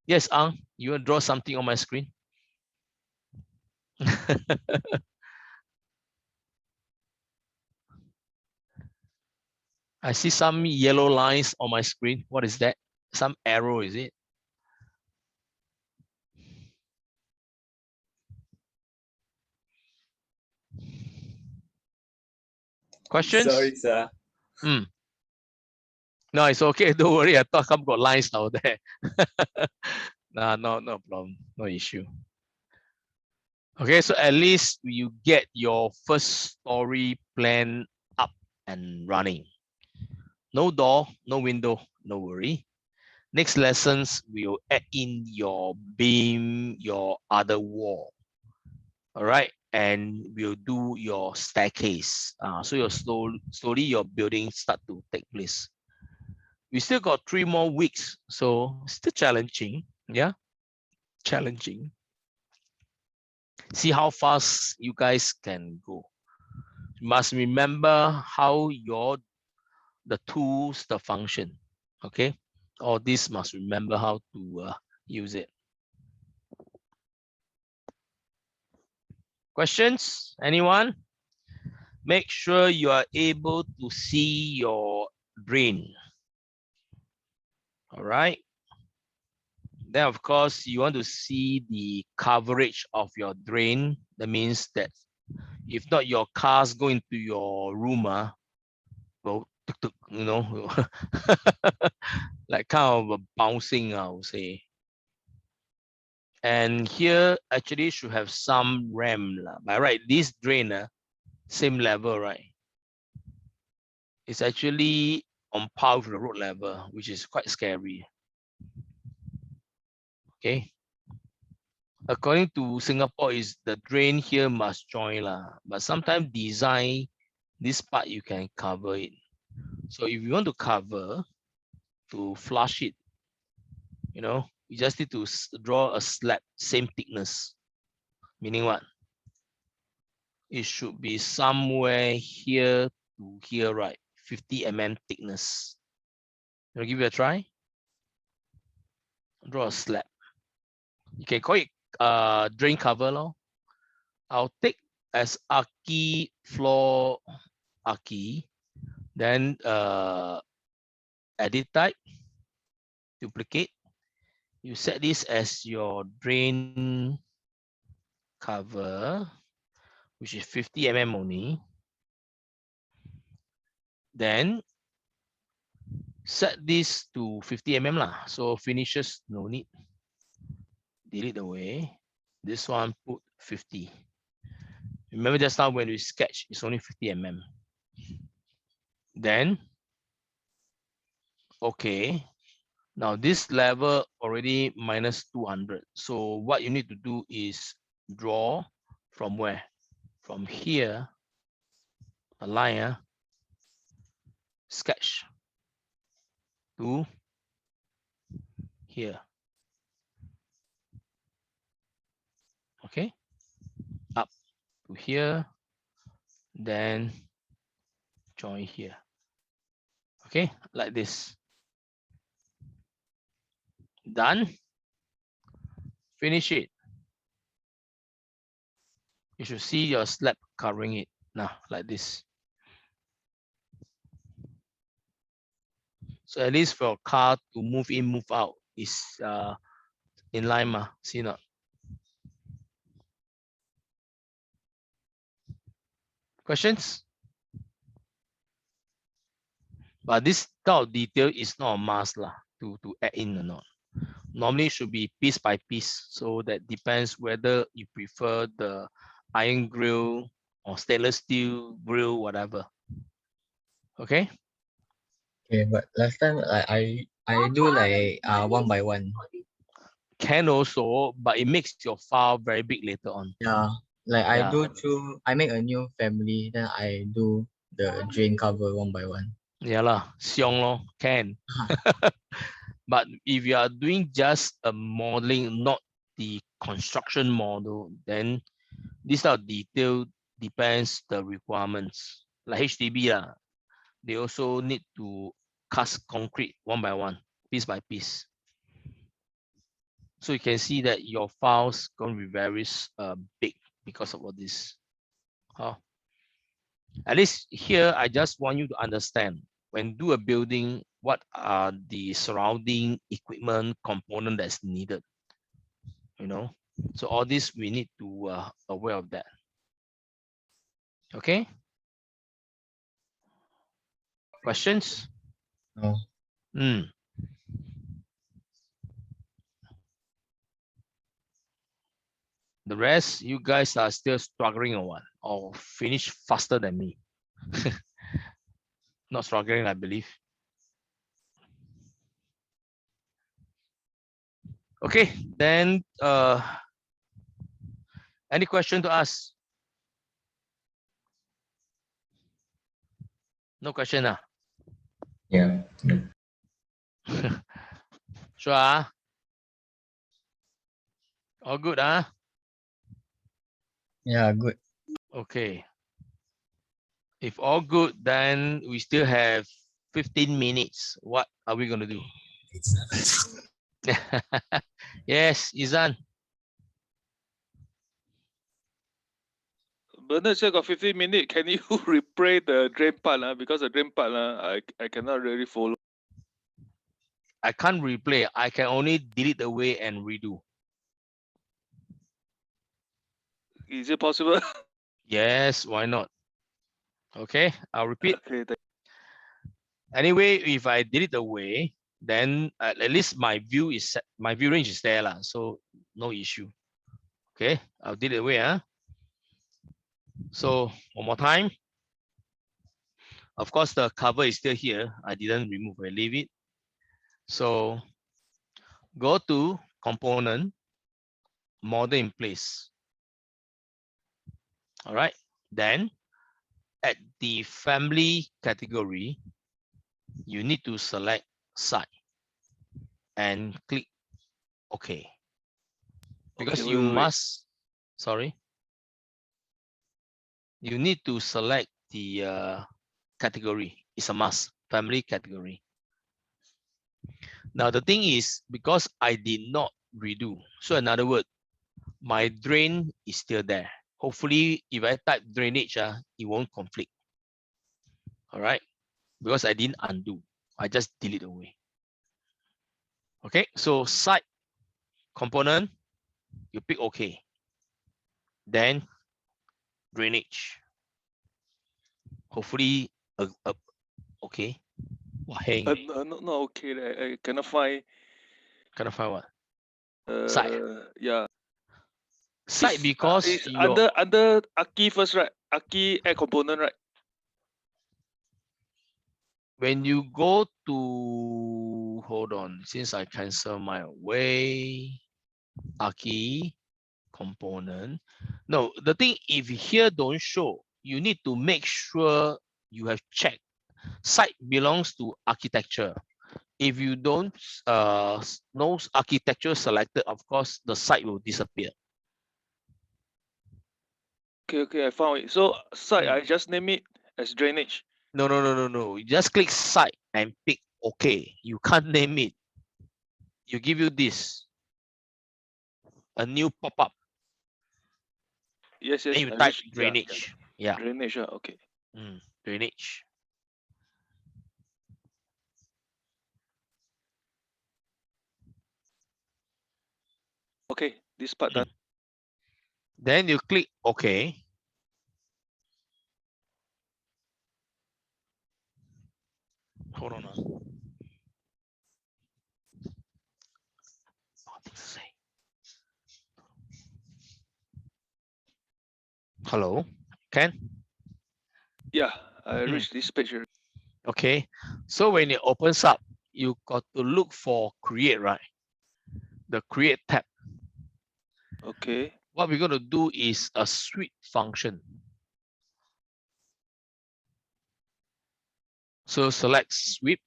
Yes, Ang, you want to draw something on my screen? I see some yellow lines on my screen. What is that? Some arrow, is it? Questions? Sorry, sir. No, it's okay. Don't worry. I thought I've got lines out there. Nah, no problem. No issue. Okay, so at least you get your first story plan up and running. No door, no window, no worry. Next lessons, we'll add in your beam, your other wall. All right, and we'll do your staircase. So your slowly your building start to take place. We still got 3 more weeks, so still challenging. Yeah, challenging. See how fast you guys can go. You must remember how the tools, the function. Okay, all this must remember how to use it. Questions? Anyone? Make sure you are able to see your drain. All right. Then of course you want to see the coverage of your drain. That means that if not, your cars go into your room, well, you know, like kind of a bouncing, I would say. And here actually should have some ramp. By right, this drain, same level, right? It's actually on par with the road level, which is quite scary. Okay. According to Singapore, is the drain here must join lah. But sometimes design this part you can cover it. So if you want to cover to flush it, you know, you just need to draw a slab same thickness. Meaning what? It should be somewhere here to here, right? 50 mm thickness. I'll give it a try. Draw a slab. You can call it drain cover lor. I'll take as Aki floor Aki, then edit type, duplicate. You set this as your drain cover, which is 50 mm only. Then set this to 50 mm lah. So finishes no need. Delete away. This one put 50. Remember just now when we sketch, it's only 50 mm. Then, okay. Now this level already minus 200. So what you need to do is draw from where? From here, a line, sketch to here. Okay, up to here, then join here. Okay, like this. Done. Finish it. You should see your slab covering it now, like this. So at least for a car to move in, move out is in line, see not? Questions? But this type of detail is not a must lah, to add in or not. Normally it should be piece by piece. So that depends whether you prefer the iron grill or stainless steel grill, whatever. Okay. Okay, but last time I do like one by one. Can also, but it makes your file very big later on. Yeah, like I Yeah. do through. I make a new family, then I do the drain cover one by one. Yeah lah, siong lor, can. But if you are doing just a modeling, not the construction model, then this type of detail depends the requirements. Like HDB they also need to cast concrete one by one, piece by piece. So you can see that your files going to be very big because of all this. At least here, I just want you to understand when do a building, what are the surrounding equipment component that's needed, you know? So all this, we need to aware of that. Okay. Questions? No. The rest, you guys are still struggling or what? Or finish faster than me? Not struggling, I believe. Okay, then any question to ask? No question, Yeah. Sure. All good, Yeah, good. Okay. If all good, then we still have 15 minutes. What are we going to do? Yes, Izan. Bernard said got 15 minutes. Can you replay the drain part? Because the drain part, I cannot really follow. I can't replay. I can only delete away and redo. Is it possible? Yes, why not? Okay, I'll repeat. Okay, Anyway, if I delete away, then at least my view range is there lah. So no issue. Okay, I'll did it away. So one more time. Of course, the cover is still here. I didn't remove, I leave it. So go to component, model in place. All right. Then at the family category, you need to select side and click OK. Because Okay, you wait. must, sorry, you need to select the category. It's a must, family category. Now the thing is, because I did not redo, so in other words, my drain is still there. Hopefully, if I type drainage, it won't conflict. All right, because I didn't undo, I just delete away. Okay, so side component, you pick OK. Then drainage. Hopefully, okay. Hang. No, okay. I cannot find. Cannot find what? Side. Yeah. Side because it's your under Aki first, right? Aki add component, right? when you go to, hold on, since I cancel my way, Aki component. No, the thing, if here don't show, you need to make sure you have checked. Site belongs to architecture. If you don't know architecture selected, of course, the site will disappear. Okay, I found it. So site, I just name it as drainage. No. You just click site and pick OK. You can't name it. You give you this, a new pop-up. Yes. Then you I type wish- drainage. Yeah. Drainage, okay. Drainage. Okay, this part done. Then you click OK. Hold on. Hello, Ken? Yeah, I reached this page already. Okay, so when it opens up, you got to look for create, right? The create tab. Okay. What we're going to do is a sweep function. So select sweep.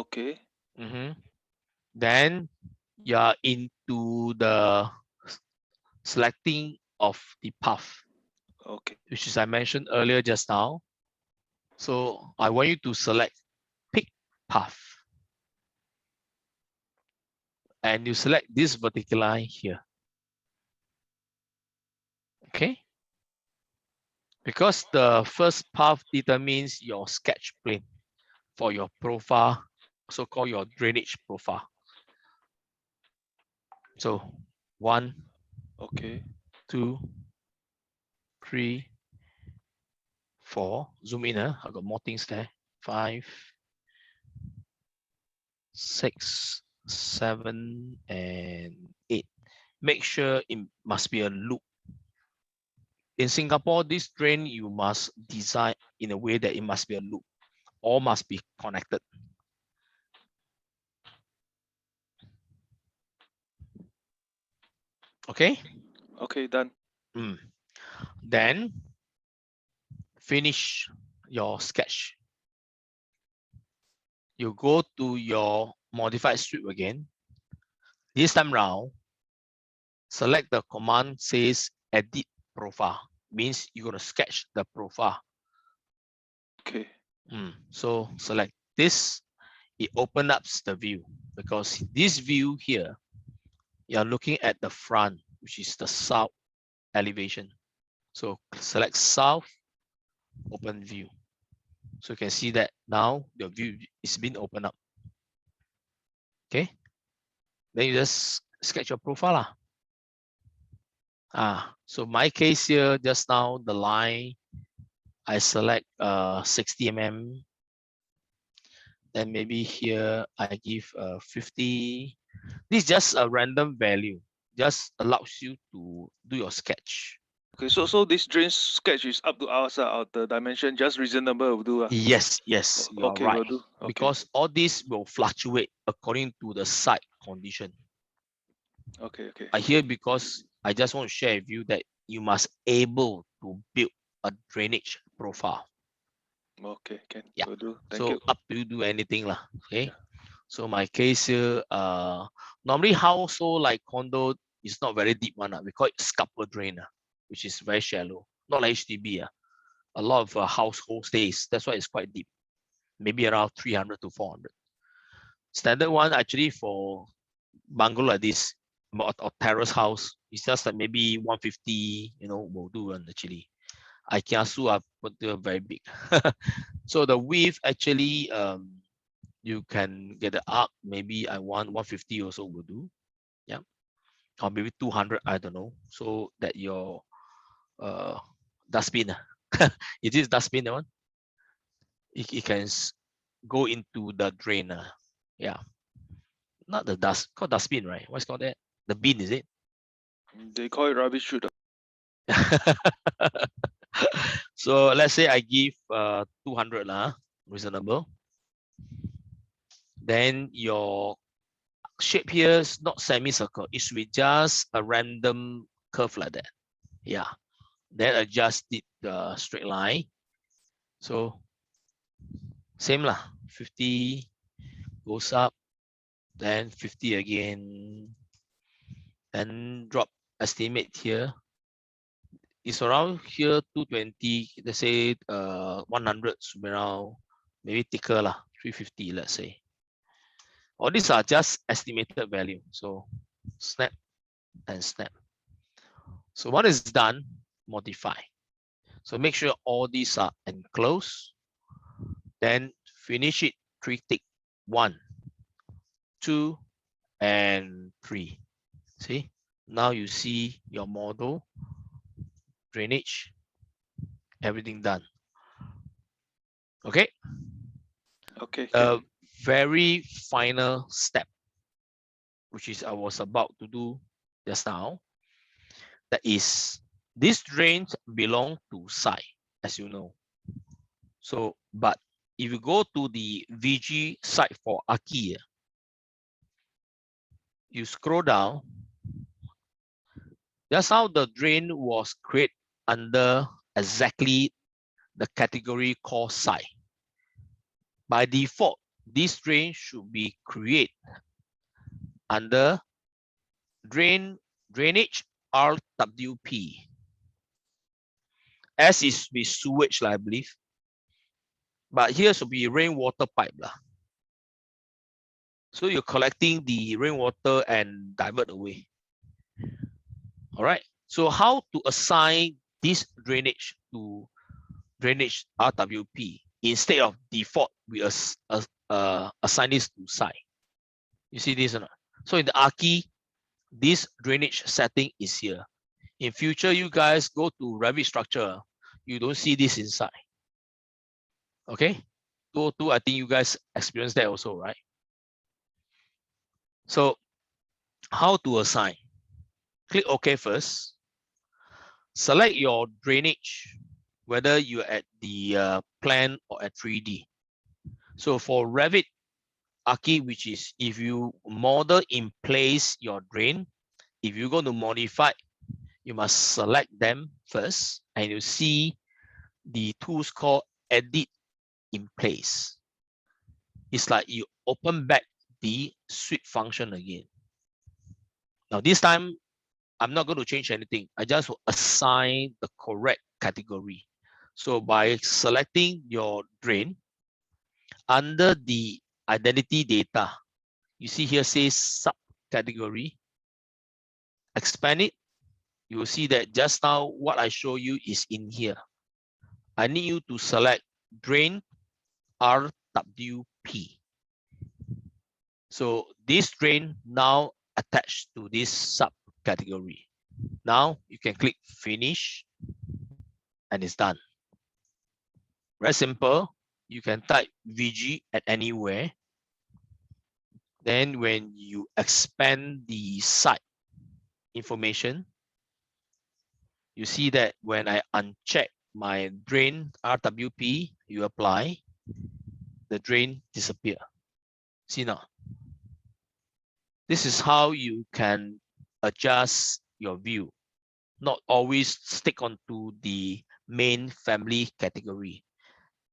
Okay. Then you're into the selecting of the path. Okay. Which is I mentioned earlier just now. So I want you to select pick path. And you select this vertical line here. Okay. Because the first path determines your sketch plane for your profile, so-called your drainage profile. So 1, okay, 2, 3, 4. Zoom in. I got more things there. 5, 6, 7, and 8. Make sure it must be a loop. In Singapore, this drain you must design in a way that it must be a loop. All must be connected. Okay. Okay, done. Then finish your sketch. You go to your modified sweep again. This time round, select the command says edit profile. Means you're going to sketch the profile. Okay. So select this. It opens up the view because this view here, you're looking at the front, which is the south elevation. So select south, open view. So you can see that now the view is being opened up. Okay. Then you just sketch your profile. So my case here, just now, the line, I select 60 mm. Then maybe here I give 50. This is just a random value. just allows you to do your sketch. Okay, so this drain sketch is up to us, the dimension just reasonable will do. Yes, yes, you are Okay, right. will do. Okay. Because all this will fluctuate according to the site condition. Okay, okay. Here, because I just want to share with you that you must able to build a drainage profile. Okay, can. Yeah. Will do. Thank So you. up to you do anything lah. Okay. Yeah. So my case here, normally household like condo is not very deep one. We call it scupper drain, which is very shallow. Not like HDB. A lot of household stays. That's why it's quite deep. Maybe around 300 to 400. Standard one actually for bungalow like this or terrace house, it's just like maybe 150, will do actually. Kiasu are put very big. So the width actually, you can get the arc. Maybe I want 150 also will do. Yeah, or maybe 200. I don't know. So that your dustbin, it is dustbin that one. It can go into the drain. Yeah, not the called dustbin, right? What's called that? The bin, is it? They call it rubbish chute. So let's say I give 200 lah, reasonable. Then your shape here is not semicircle. It should be just a random curve like that. Yeah. Then adjust it the straight line. So same lah. 50 goes up, then 50 again. Then drop estimate here. It's around here 220. Let's say 100 should be around maybe thicker lah, 350, let's say. All these are just estimated value. So snap and snap. So what is done, modify. So make sure all these are enclosed. Then finish it 3 tick. 1, 2, and 3. See, now you see your model, drainage, everything done. Okay. Okay. Very final step, which is I was about to do just now. That is, these drains belong to site, as you know. So, but if you go to the VG site for Aki, you scroll down. That's how the drain was created under exactly the category called site. By default, this drain should be created under drainage RWP. S is with sewage, I believe. But here should be rainwater pipe. So you're collecting the rainwater and divert away. All right. So how to assign this drainage to drainage RWP instead of default we assign this to site. You see this or not? So in the Aki, this drainage setting is here. In future, you guys go to Revit structure, you don't see this inside. Okay. 202, I think you guys experienced that also, right? So how to assign? Click OK first. Select your drainage, whether you're at the plan or at 3D. So for Revit Aki, which is if you model in place your drain, if you're going to modify, you must select them first, and you see the tools called Edit in Place. It's like you open back the sweep function again. Now this time, I'm not going to change anything. I just will assign the correct category. So by selecting your drain, under the identity data, you see here says subcategory. Expand it. You will see that just now what I show you is in here. I need you to select drain RWP. So this drain now attached to this subcategory. Now you can click finish and it's done. Very simple. You can type VG at anywhere. Then when you expand the site, information, you see that when I uncheck my drain RWP, you apply, the drain disappear. See now. This is how you can adjust your view, not always stick onto the main family category.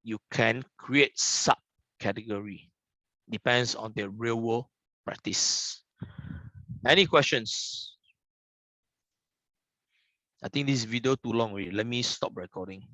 You can create subcategory, depends on the real world practice. Any questions? I think this video too long already. Let me stop recording.